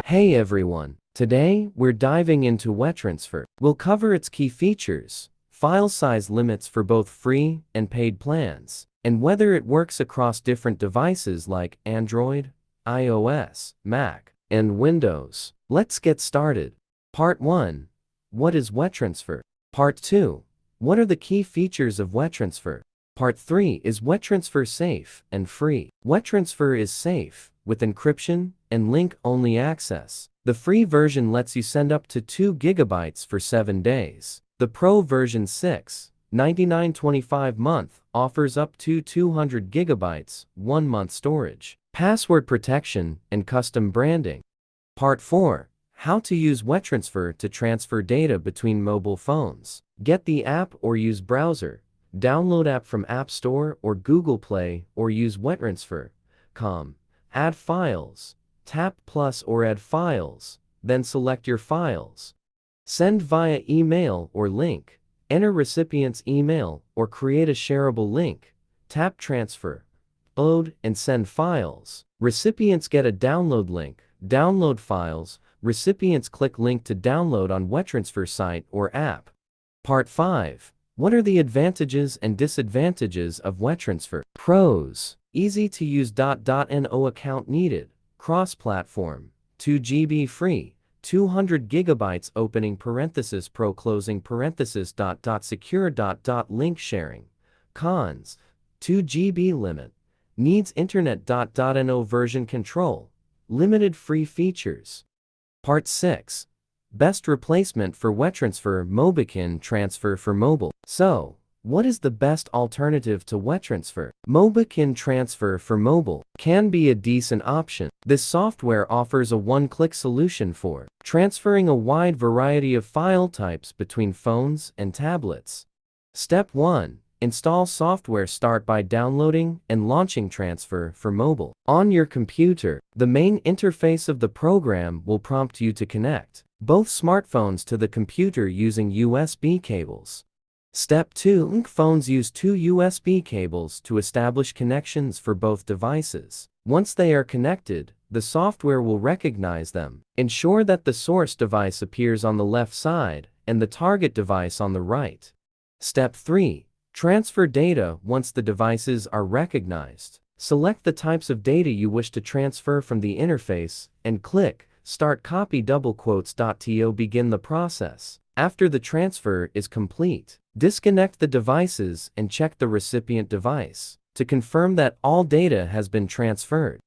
Hey everyone, today we're diving into WeTransfer. We'll cover its key features, file size limits for both free and paid plans, and whether it works across different devices like Android, iOS, Mac, and Windows. Let's get started. Part 1. What is WeTransfer? Part 2. What are the key features of WeTransfer? Part 3. Is WeTransfer safe and free? WeTransfer is safe, with encryption and link-only access. The free version lets you send up to 2 GB for 7 days. The Pro version 6.99 month offers up to 200 GB, 1 month storage, password protection, and custom branding. Part 4. How to use WeTransfer to transfer data between mobile phones. Get the app or use browser. Download app from App Store or Google Play or use WeTransfer.com. Add files. Tap plus or add files, then select your files. Send via email or link. Enter recipient's email or create a shareable link. Tap transfer. Load and send files. Recipients get a download link. Download files. Recipients click link to download on WeTransfer site or app. Part 5. What are the advantages and disadvantages of WeTransfer? Pros. Easy to use. .no account needed. Cross-platform. 2 GB free. 200 GB opening parenthesis pro closing parenthesis. Secure. Link sharing. Cons. 2 GB limit. Needs internet. No version control. Limited free features. Part 6. Best replacement for WeTransfer. MobiKin transfer for mobile. So, what is the best alternative to WeTransfer? MobiKin transfer for mobile can be a decent option. This software offers a one-click solution for transferring a wide variety of file types between phones and tablets. Step 1. Install software. Start by downloading and launching Transfer for mobile. On your computer, the main interface of the program will prompt you to connect both smartphones to the computer using USB cables. Step 2. Phones use 2 USB cables to establish connections for both devices. Once they are connected, the software will recognize them. Ensure that the source device appears on the left side and the target device on the right. Step 3. Transfer data. Once the devices are recognized, select the types of data you wish to transfer from the interface and click Start Copy. To begin the process. After the transfer is complete, disconnect the devices and check the recipient device to confirm that all data has been transferred.